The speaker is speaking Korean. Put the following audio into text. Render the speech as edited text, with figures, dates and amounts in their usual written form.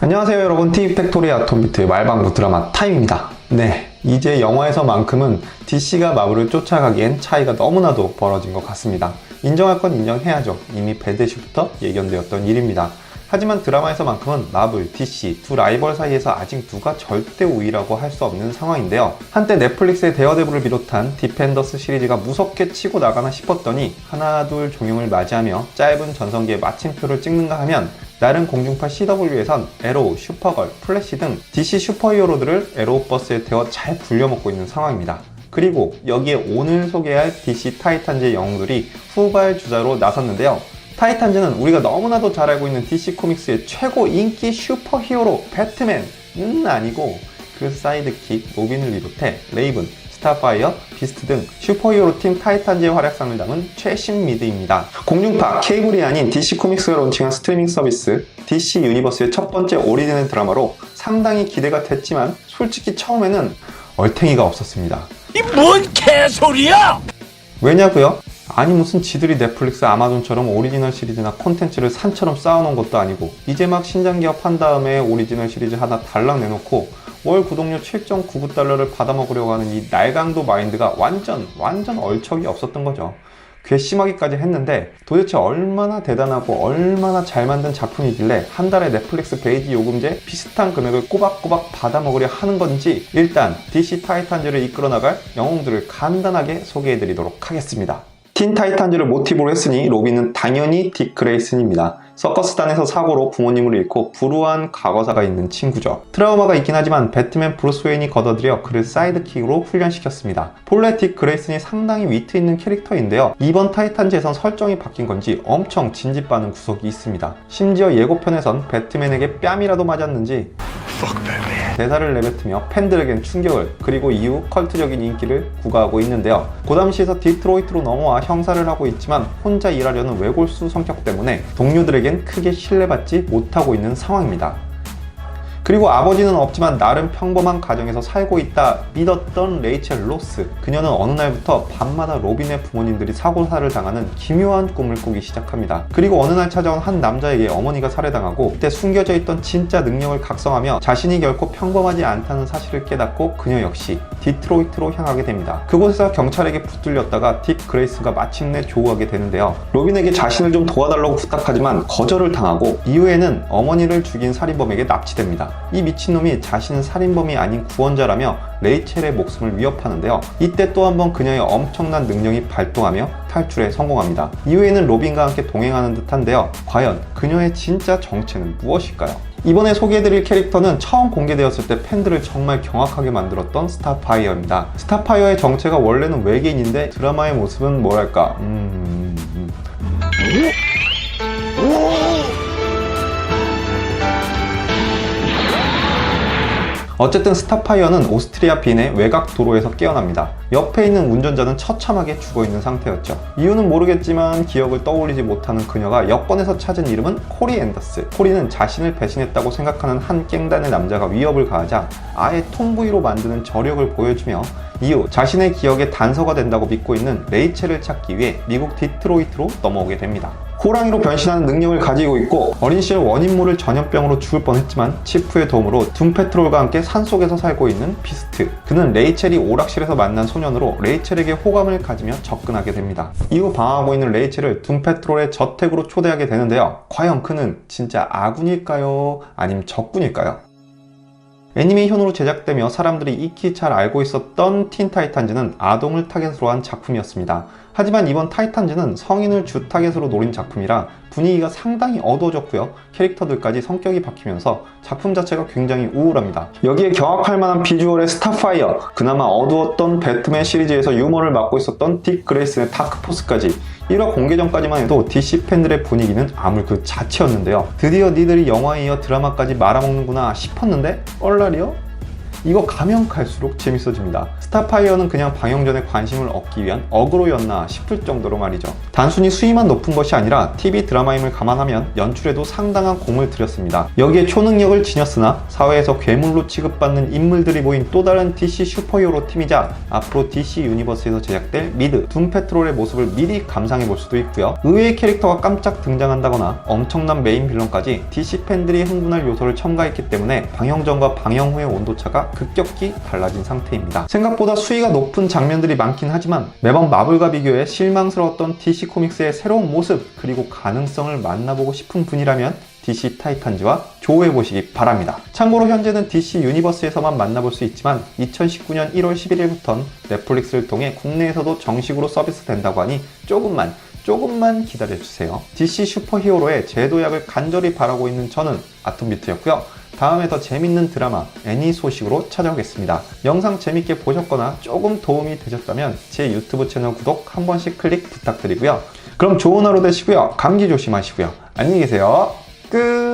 안녕하세요 여러분, 티빅팩토리 아톰비트의 말방구 드라마 타임입니다. 네, 이제 영화에서만큼은 DC가 마블을 쫓아가기엔 차이가 너무나도 벌어진 것 같습니다. 인정할 건 인정해야죠. 이미 배드 시부터 예견되었던 일입니다. 하지만 드라마에서만큼은 마블, DC 두 라이벌 사이에서 아직 누가 절대 우위라고 할 수 없는 상황인데요. 한때 넷플릭스의 데어데블을 비롯한 디펜더스 시리즈가 무섭게 치고 나가나 싶었더니 하나둘 종영을 맞이하며 짧은 전성기에 마침표를 찍는가 하면 나름 공중파 CW에선 에로우, 슈퍼걸, 플래시 등 DC 슈퍼히어로들을 에로우버스에 태워 잘 굴려먹고 있는 상황입니다. 그리고 여기에 오늘 소개할 DC 타이탄즈의 영웅들이 후발주자로 나섰는데요. 타이탄즈는 우리가 너무나도 잘 알고 있는 DC 코믹스의 최고 인기 슈퍼히어로 배트맨은 아니고 그 사이드킥 로빈을 비롯해 레이븐, 스타파이어, 비스트 등 슈퍼히어로 팀 타이탄즈의 활약상을 담은 최신 미드입니다. 공중파, 케이블이 아닌 DC 코믹스가 론칭한 스트리밍 서비스 DC 유니버스의 첫 번째 오리지널 드라마로 상당히 기대가 됐지만 솔직히 처음에는 얼탱이가 없었습니다. 이 뭔 개소리야! 왜냐고요? 아니 무슨 지들이 넷플릭스, 아마존처럼 오리지널 시리즈나 콘텐츠를 산처럼 쌓아놓은 것도 아니고 이제 막 신장 기업한 다음에 오리지널 시리즈 하나 달랑 내놓고 월 구독료 7.99달러를 받아먹으려고 하는 이 날강도 마인드가 완전 얼척이 없었던 거죠. 괘씸하기까지 했는데 도대체 얼마나 대단하고 얼마나 잘 만든 작품이길래 한 달에 넷플릭스 베이지 요금제 비슷한 금액을 꼬박꼬박 받아먹으려 하는 건지 일단 DC 타이탄즈를 이끌어 나갈 영웅들을 간단하게 소개해드리도록 하겠습니다. 틴 타이탄즈를 모티브로 했으니 로빈은 당연히 딕 그레이슨입니다. 서커스단에서 사고로 부모님을 잃고 불우한 과거사가 있는 친구죠. 트라우마가 있긴 하지만 배트맨 브루스 웨인이 걷어들여 그를 사이드킥으로 훈련시켰습니다. 본래 딕 그레이슨이 상당히 위트 있는 캐릭터인데요. 이번 타이탄즈에선 설정이 바뀐 건지 엄청 진짓받는 구석이 있습니다. 심지어 예고편에선 배트맨에게 뺨이라도 맞았는지 대사를 내뱉으며 팬들에겐 충격을, 그리고 이후 컬트적인 인기를 구가하고 있는데요. 그 당시에서 디트로이트로 넘어와 형사를 하고 있지만 혼자 일하려는 외골수 성격 때문에 동료들에겐 크게 신뢰받지 못하고 있는 상황입니다. 그리고 아버지는 없지만 나름 평범한 가정에서 살고 있다 믿었던 레이첼 로스. 그녀는 어느 날부터 밤마다 로빈의 부모님들이 사고사를 당하는 기묘한 꿈을 꾸기 시작합니다. 그리고 어느 날 찾아온 한 남자에게 어머니가 살해당하고 그때 숨겨져 있던 진짜 능력을 각성하며 자신이 결코 평범하지 않다는 사실을 깨닫고 그녀 역시 디트로이트로 향하게 됩니다. 그곳에서 경찰에게 붙들렸다가 딕 그레이스가 마침내 조우하게 되는데요. 로빈에게 자신을 좀 도와달라고 부탁하지만 거절을 당하고 이후에는 어머니를 죽인 살인범에게 납치됩니다. 이 미친놈이 자신은 살인범이 아닌 구원자라며 레이첼의 목숨을 위협하는데요. 이때 또 한 번 그녀의 엄청난 능력이 발동하며 탈출에 성공합니다. 이후에는 로빈과 함께 동행하는 듯한데요. 과연 그녀의 진짜 정체는 무엇일까요? 이번에 소개해드릴 캐릭터는 처음 공개되었을 때 팬들을 정말 경악하게 만들었던 스타파이어입니다. 스타파이어의 정체가 원래는 외계인인데 드라마의 모습은 뭐랄까 어쨌든 스타파이어는 오스트리아 빈의 외곽 도로에서 깨어납니다. 옆에 있는 운전자는 처참하게 죽어있는 상태였죠. 이유는 모르겠지만 기억을 떠올리지 못하는 그녀가 여권에서 찾은 이름은 코리 앤더스. 코리는 자신을 배신했다고 생각하는 한 깽단의 남자가 위협을 가하자 아예 톰보이로 만드는 저력을 보여주며 이후 자신의 기억에 단서가 된다고 믿고 있는 레이첼을 찾기 위해 미국 디트로이트로 넘어오게 됩니다. 호랑이로 변신하는 능력을 가지고 있고 어린 시절 원인모를 전염병으로 죽을 뻔했지만 치프의 도움으로 둠페트롤과 함께 산속에서 살고 있는 비스트. 그는 레이첼이 오락실에서 만난 소년으로 레이첼에게 호감을 가지며 접근하게 됩니다. 이후 방황하고 있는 레이첼을 둠페트롤의 저택으로 초대하게 되는데요. 과연 그는 진짜 아군일까요? 아님 적군일까요? 애니메이션으로 제작되며 사람들이 익히 잘 알고 있었던 틴 타이탄즈는 아동을 타겟으로 한 작품이었습니다. 하지만 이번 타이탄즈는 성인을 주 타겟으로 노린 작품이라 분위기가 상당히 어두워졌고요. 캐릭터들까지 성격이 바뀌면서 작품 자체가 굉장히 우울합니다. 여기에 경악할 만한 비주얼의 스타파이어, 그나마 어두웠던 배트맨 시리즈에서 유머를 맡고 있었던 딕 그레이슨의 다크포스까지 1화 공개 전까지만 해도 DC 팬들의 분위기는 암울 그 자체였는데요. 드디어 니들이 영화에 이어 드라마까지 말아먹는구나 싶었는데 얼라리요? 이거 가면 갈수록 재밌어집니다. 스타파이어는 그냥 방영전에 관심을 얻기 위한 어그로였나 싶을 정도로 말이죠. 단순히 수위만 높은 것이 아니라 TV 드라마임을 감안하면 연출에도 상당한 공을 들였습니다. 여기에 초능력을 지녔으나 사회에서 괴물로 취급받는 인물들이 모인 또 다른 DC 슈퍼히어로 팀이자 앞으로 DC 유니버스에서 제작될 미드, 둠패트롤의 모습을 미리 감상해 볼 수도 있고요. 의외의 캐릭터가 깜짝 등장한다거나 엄청난 메인 빌런까지 DC 팬들이 흥분할 요소를 첨가했기 때문에 방영 전과 방영 후의 온도차가 급격히 달라진 상태입니다. 생각보다 수위가 높은 장면들이 많긴 하지만 매번 마블과 비교해 실망스러웠던 DC 코믹스의 새로운 모습 그리고 가능성을 만나보고 싶은 분이라면 DC 타이탄즈와 조우해보시기 바랍니다. 참고로 현재는 DC 유니버스에서만 만나볼 수 있지만 2019년 1월 11일부터는 넷플릭스를 통해 국내에서도 정식으로 서비스된다고 하니 조금만 기다려주세요. DC 슈퍼히어로의 재도약을 간절히 바라고 있는 저는 아톰비트였고요. 다음에 더 재밌는 드라마, 애니 소식으로 찾아오겠습니다. 영상 재밌게 보셨거나 조금 도움이 되셨다면 제 유튜브 채널 구독 한 번씩 클릭 부탁드리고요. 그럼 좋은 하루 되시고요. 감기 조심하시고요. 안녕히 계세요. 끝!